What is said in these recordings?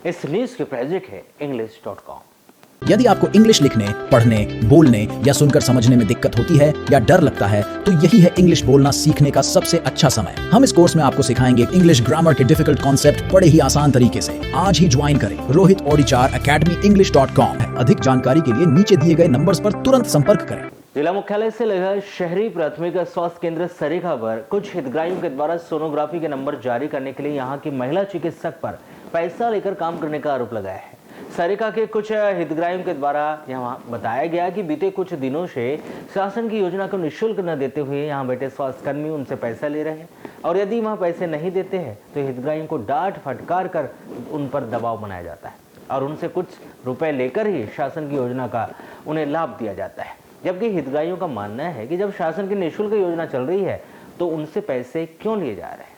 इस न्यूज की प्रायोजक है English.com। यदि आपको इंग्लिश लिखने, पढ़ने, बोलने या सुनकर समझने में दिक्कत होती है या डर लगता है तो यही है इंग्लिश बोलना सीखने का सबसे अच्छा समय। हम इस कोर्स में आपको सिखाएंगे इंग्लिश ग्रामर के डिफिकल्ट कॉन्सेप्ट बड़े ही आसान तरीके से। आज ही ज्वाइन करें रोहित ऑडिचार अकेडमी English.com। अधिक जानकारी के लिए नीचे दिए गए नंबर्स पर तुरंत संपर्क करें। जिला मुख्यालय से लगा शहरी प्राथमिक स्वास्थ्य केंद्र सरीखा पर कुछ हितग्राहियों के द्वारा सोनोग्राफी के नंबर जारी करने के लिए यहां की महिला चिकित्सक पर पैसा लेकर काम करने का आरोप लगाया है। सरीखा के कुछ हितग्राहियों के द्वारा यहां बताया गया कि बीते कुछ दिनों से शासन की योजना को निःशुल्क न देते हुए यहां बैठे स्वास्थ्य कर्मी उनसे पैसा ले रहे हैं और यदि वहां पैसे नहीं देते हैं तो हितग्राहियों को डांट फटकार कर उन पर दबाव बनाया जाता है और उनसे कुछ रुपए लेकर ही शासन की योजना का उन्हें लाभ दिया जाता है। जबकि हितग्राहियों का मानना है कि जब शासन की निःशुल्क योजना चल रही है तो उनसे पैसे क्यों लिए जा रहे हैं।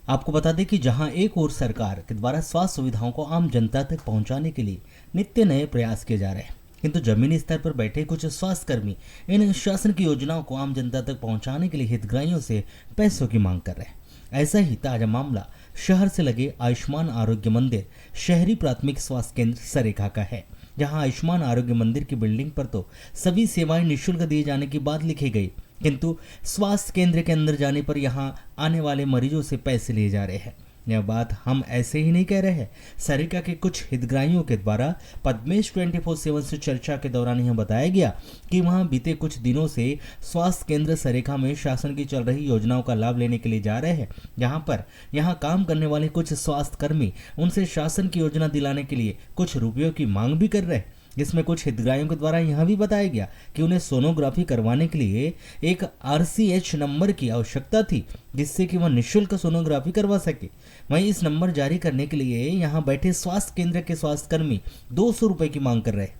आपको बता दें कि जहां एक ओर सरकार के द्वारा स्वास्थ्य सुविधाओं को आम जनता तक पहुंचाने के लिए नित्य नए प्रयास किए जा रहे हैं, किंतु जमीनी स्तर पर बैठे कुछ स्वास्थ्य कर्मी इन शासन की योजनाओं को आम जनता तक पहुंचाने के लिए हितग्राहियों से पैसों की मांग कर रहे हैं। ऐसा ही ताजा मामला शहर से लगे आयुष्मान आरोग्य मंदिर शहरी प्राथमिक स्वास्थ्य केंद्र सरीखा का है, जहां आयुष्मान आरोग्य मंदिर की बिल्डिंग पर तो सभी सेवाएं निःशुल्क दिए जाने की बात लिखी गई, किंतु स्वास्थ्य केंद्र के अंदर जाने पर यहां आने वाले मरीजों से पैसे लिए जा रहे हैं। यह बात हम ऐसे ही नहीं कह रहे हैं। सरीखा के कुछ हितग्राहियों के द्वारा पद्मेश 24/7 से चर्चा के दौरान यह बताया गया कि वहां बीते कुछ दिनों से स्वास्थ्य केंद्र सरीखा में शासन की चल रही योजनाओं का लाभ लेने के लिए जा रहे हैं, जहां पर यहां काम करने वाले कुछ स्वास्थ्य कर्मी उनसे शासन की योजना दिलाने के लिए कुछ रुपयों की मांग भी कर रहे हैं। जिसमें कुछ हितग्राहियों के द्वारा यह भी बताया गया कि उन्हें सोनोग्राफी करवाने के लिए एक RCH नंबर की आवश्यकता थी, जिससे कि वह निःशुल्क सोनोग्राफी करवा सके। वहीं इस नंबर जारी करने के लिए यहां बैठे स्वास्थ्य केंद्र के स्वास्थ्य कर्मी 200 रुपए की मांग कर रहे हैं,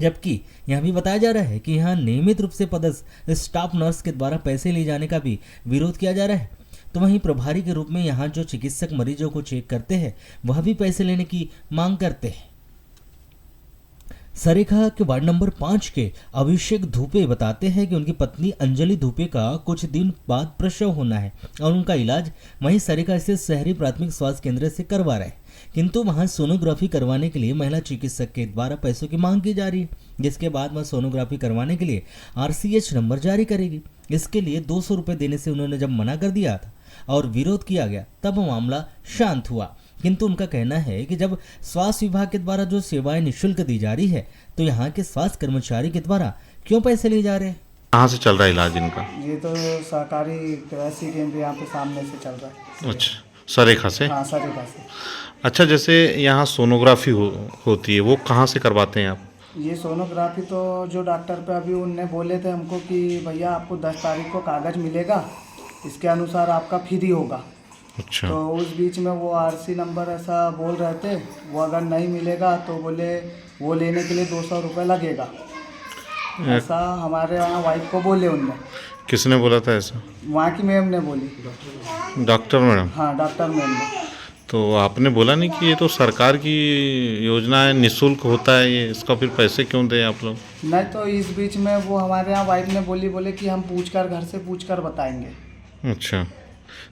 जबकि यह भी बताया जा रहा है कि यहां नियमित रूप से पदस्थ स्टाफ नर्स के द्वारा पैसे ले जाने का भी विरोध किया जा रहा है। तो वहीं प्रभारी के रूप में यहां जो चिकित्सक मरीजों को चेक करते हैं वह भी पैसे लेने की मांग करते हैं। सरीखा के वार्ड नंबर 5 के अभिषेक धूपे बताते हैं कि उनकी पत्नी अंजलि धूपे का कुछ दिन बाद प्रसव होना है और उनका इलाज वहीं सरीखा स्थित शहरी प्राथमिक स्वास्थ्य केंद्र से करवा रहे हैं, किंतु वहां सोनोग्राफी करवाने के लिए महिला चिकित्सक के द्वारा पैसों की मांग की जा रही है, जिसके बाद वह सोनोग्राफी करवाने के लिए RCH नंबर जारी करेगी। इसके लिए 200 रुपये देने से उन्होंने जब मना कर दिया था और विरोध किया गया तब मामला शांत हुआ, किंतु उनका कहना है कि जब स्वास्थ्य विभाग के द्वारा जो सेवाएं निःशुल्क दी जा रही है तो यहाँ के स्वास्थ्य कर्मचारी के द्वारा क्यों पैसे लिए जा रहे हैं। कहाँ से चल रहा है इलाज इनका? ये तो सरकारी कृषि केंद्र यहाँ पे सामने से चल रहा है। अच्छा, सरीखा से? हाँ, सरीखा से। अच्छा, जैसे यहाँ सोनोग्राफी होती है वो कहाँ से करवाते हैं आप? ये सोनोग्राफी तो जो डॉक्टर पे अभी उनने बोले थे हमको कि भैया आपको 10 तारीख को कागज़ मिलेगा, इसके अनुसार आपका फ्री होगा। अच्छा। तो उस बीच में वो RC नंबर ऐसा बोल रहे थे, वो अगर नहीं मिलेगा तो बोले वो लेने के लिए 200 रुपये लगेगा, ऐसा हमारे यहाँ वाइफ को बोले उनने। किसने बोला था ऐसा? वहाँ की मैम ने बोली। Doctor madam? हाँ, डॉक्टर मैम ने। तो आपने बोला नहीं कि ये तो सरकार की योजना है, निःशुल्क होता है ये, इसका फिर पैसे क्यों दें आप लोग? नहीं, तो इस बीच में वो हमारे यहाँ वाइफ ने बोले कि हम पूछकर घर से पूछकर बताएंगे। अच्छा,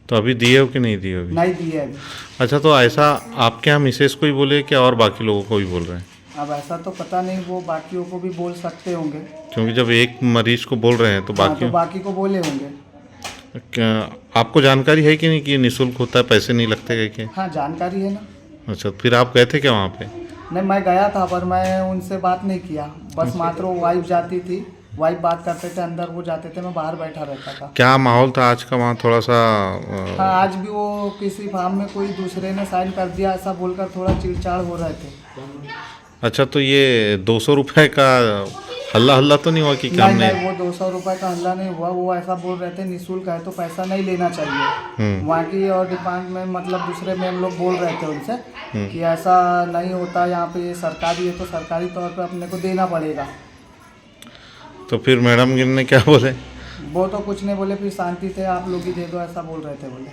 तो अभी दिए हो कि नहीं दिए अभी? नहीं दिए अभी। अच्छा, तो ऐसा आपके यहाँ मिसेस को ही बोले क्या और बाकी लोगों को भी बोल रहे हैं? अब ऐसा तो पता नहीं, वो बाकियों को भी बोल सकते होंगे, क्योंकि जब एक मरीज को बोल रहे हैं तो हाँ, तो बाकी को बोले होंगे। क्या आपको जानकारी है कि नहीं कि ये निःशुल्क होता है, पैसे नहीं लगते क्या? हाँ, जानकारी है ना। अच्छा, फिर आप गए थे क्या वहाँ पे? नहीं, मैं गया था पर मैं उनसे बात नहीं किया, बस मात्र वो वाइफ जाती थी, वाइफ बात करते थे, अंदर वो जाते थे, मैं बाहर बैठा रहता था। क्या माहौल था आज का वहाँ थोड़ा सा? हाँ, आज भी वो किसी फॉर्म में कोई दूसरे ने साइन कर दिया ऐसा बोलकर थोड़ा चिड़चाड़ हो रहे थे। अच्छा, तो ये 200 रुपये का हल्ला तो नहीं हुआ कि काम नहीं, वो 200 रुपये का हल्ला नहीं हुआ, वो ऐसा बोल रहे थे निःशुल्क है तो पैसा नहीं लेना चाहिए। वहाँ की और डिपार्टमेंट मतलब दूसरे मैम लोग बोल रहे थे उनसे कि ऐसा नहीं होता, यहाँ पे ये सरकारी है तो सरकारी तौर पे अपने को देना पड़ेगा। तो फिर मैडम ने क्या बोले? वो तो कुछ नहीं बोले, फिर शांति से आप लोग ही दे दो ऐसा बोल रहे थे बोले।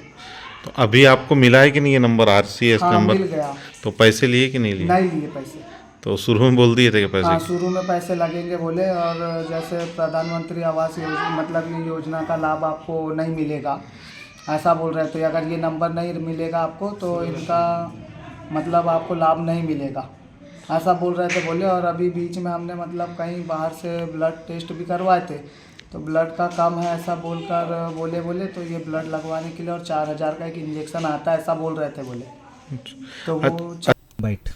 तो अभी आपको मिला है कि नहीं ये नंबर RCH हाँ, नंबर? मिल गया। तो पैसे लिए कि नहीं लिए? नहीं लिए पैसे। तो शुरू में बोल दिए थे कि पैसे? हाँ, शुरू में पैसे लगेंगे बोले, और जैसे प्रधानमंत्री आवास योजना मतलब ये योजना का लाभ आपको नहीं मिलेगा, ऐसा बोल रहे थे। अगर ये नंबर नहीं मिलेगा आपको तो इनका मतलब आपको लाभ नहीं मिलेगा, ऐसा बोल रहे थे बोले। और अभी बीच में हमने मतलब कहीं बाहर से ब्लड टेस्ट भी करवाए थे, तो ब्लड का कम है ऐसा बोलकर बोले तो ये ब्लड लगवाने के लिए और 4000 का एक इंजेक्शन आता है ऐसा बोल रहे थे बोले। तो वो बाइट।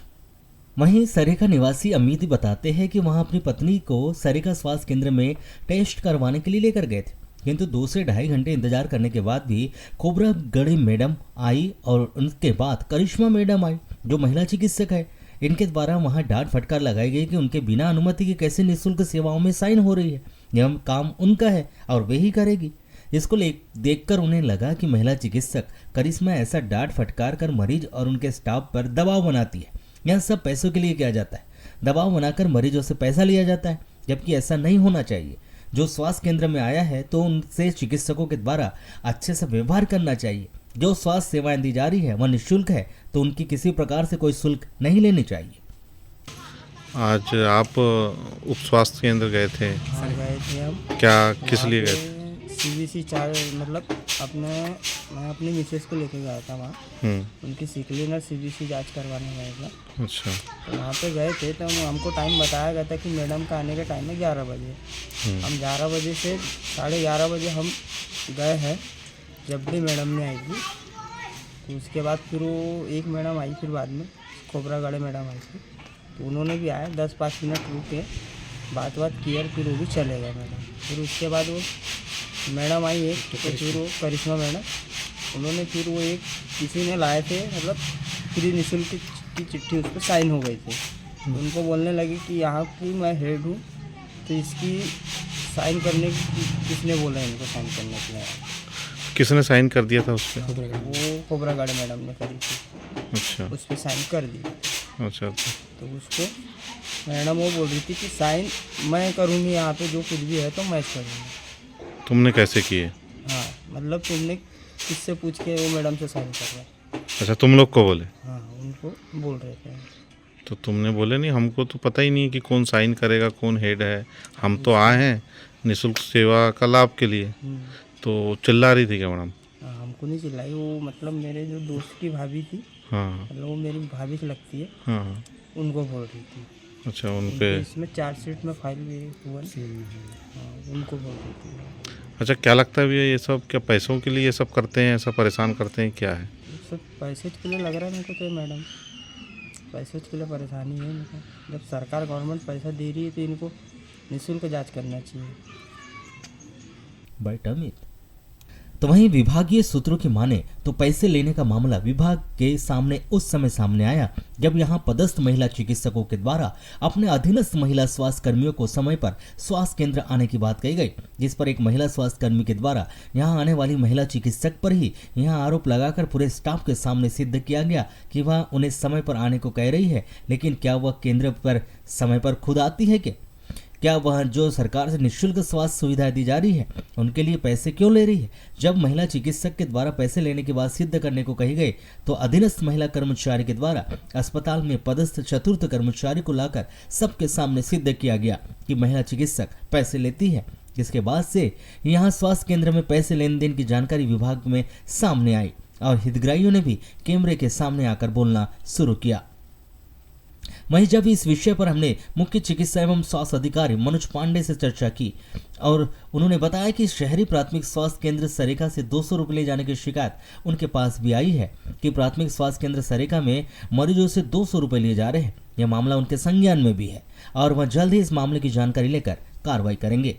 वहीं सरेखा निवासी अमित बताते हैं कि वहां अपनी पत्नी को सरेखा स्वास्थ्य केंद्र में टेस्ट करवाने के लिए लेकर गए थे, किंतु 2 से ढाई घंटे इंतजार करने के बाद भी खोबरागढ़े मैडम आई और उनके बाद करिश्मा मैडम आई जो महिला चिकित्सक है। इनके द्वारा वहां डांट फटकार लगाई गई कि उनके बिना अनुमति के कैसे निःशुल्क सेवाओं में साइन हो रही है, यह काम उनका है और वे ही करेगी। इसको देखकर उन्हें लगा कि महिला चिकित्सक करिश्मा ऐसा डांट फटकार कर मरीज और उनके स्टाफ पर दबाव बनाती है। यह सब पैसों के लिए किया जाता है, दबाव बनाकर मरीजों से पैसा लिया जाता है, जबकि ऐसा नहीं होना चाहिए। जो स्वास्थ्य केंद्र में आया है तो उनसे चिकित्सकों के द्वारा अच्छे से व्यवहार करना चाहिए। जो स्वास्थ्य सेवाएं दी जा रही है वह निःशुल्क है, तो उनकी किसी प्रकार से कोई शुल्क नहीं लेनी चाहिए। आज आप उप स्वास्थ्य केंद्र गए थे, सर गए थे हम। क्या किस लिए गए थे? CBC 4 मतलब मैं अपनी मिसेस को लेके गया था वहाँ, उनकी सिकलिनर CBC जांच करवाने गया था। अच्छा। तो वहाँ पे गए थे तो हमको टाइम बताया गया था कि मैडम का आने का टाइम है 11 बजे। हम 11 बजे से 11:30 बजे हम गए हैं। जब भी मैडम ने आई थी तो उसके बाद फिर वो एक मैडम आई, फिर बाद में खोबरागढ़े मैडम आई थी, तो उन्होंने भी आया 10-5 मिनट रुके, बात किया, फिर वो भी चले गए मैडम। फिर उसके बाद वो मैडम आई एक, तो फिर वो करिश्मा मैडम, उन्होंने फिर वो एक किसी ने लाए थे मतलब फ्री निःशुल्क की चिट्ठी, उस पर साइन हो गई थी। उनको बोलने लगी कि यहाँ की मैं हेड हूँ, तो इसकी साइन करने किसने बोला इनको साइन करने के लिए? किसने साइन कर दिया था उस पर? वो खोबरागढ़ मैडम ने करी थी। अच्छा उस पर साइन कर दी। अच्छा। तो उसको मैडम वो बोल रही थी कि साइन मैं करूँगी यहाँ पे, जो कुछ भी है तो मैं करूँगी। तुमने कैसे किए? हाँ मतलब तुमने किससे पूछ के वो मैडम से साइन कर रहा? अच्छा, तुम लोग को बोले? हाँ उनको बोल रहे थे। तो तुमने बोले नहीं, हमको तो पता ही नहीं है कि कौन साइन करेगा, कौन हेड है, हम तो आए हैं निःशुल्क सेवा का लाभ के लिए। तो चिल्ला रही थी क्या मैडम? हाँ हमको नहीं चिल्लाई, वो मतलब मेरे जो दोस्त की भाभी थी, हाँ मतलब वो मेरी भाभी से लगती है, हाँ। उनको बोल रही थी। अच्छा, उनके इसमें चार्जशीट में फाइल भी हुआ। हाँ उनको बोल रही थी। अच्छा, क्या लगता है भैया ये सब क्या पैसों के लिए ये सब करते हैं, ऐसा परेशान करते हैं, क्या है? सब पैसे के लिए लग रहा है मेरे को तो मैडम, पैसे के लिए परेशानी है इनको। जब सरकार गवर्नमेंट पैसा दे रही है तो इनको निःशुल्क जांच करना चाहिए। बाइट अमित। तो वहीं विभागीय सूत्रों की माने तो पैसे लेने का मामला विभाग के सामने उस समय सामने आया जब यहां पदस्थ महिला चिकित्सकों के द्वारा अपने अधीनस्थ महिला स्वास्थ्य कर्मियों को समय पर स्वास्थ्य केंद्र आने की बात कही गई, जिस पर एक महिला स्वास्थ्य कर्मी के द्वारा यहां आने वाली महिला चिकित्सक पर ही यहां आरोप लगाकर पूरे स्टाफ के सामने सिद्ध किया गया कि वह उन्हें समय पर आने को कह रही है, लेकिन क्या वह केंद्र पर समय पर खुद आती है? क्या वह जो सरकार से निःशुल्क स्वास्थ्य सुविधाएं दी जा रही है उनके लिए पैसे क्यों ले रही है? जब महिला चिकित्सक के द्वारा पैसे लेने के बाद सिद्ध करने को कही गई तो अधीनस्थ महिला कर्मचारी के द्वारा अस्पताल में पदस्थ चतुर्थ कर्मचारी को लाकर सबके सामने सिद्ध किया गया कि महिला चिकित्सक पैसे लेती है, जिसके बाद से यहाँ स्वास्थ्य केंद्र में पैसे लेन देन की जानकारी विभाग में सामने आई और हितग्राहियों ने भी कैमरे के सामने आकर बोलना शुरू किया। वहीं जब इस विषय पर हमने मुख्य चिकित्सा एवं स्वास्थ्य अधिकारी मनोज पांडे से चर्चा की और उन्होंने बताया कि शहरी प्राथमिक स्वास्थ्य केंद्र सरेखा से 200 रुपये ले जाने की शिकायत उनके पास भी आई है कि प्राथमिक स्वास्थ्य केंद्र सरेखा में मरीजों से 200 रुपये लिए जा रहे हैं। यह मामला उनके संज्ञान में भी है और वह जल्द ही इस मामले की जानकारी लेकर कार्रवाई करेंगे।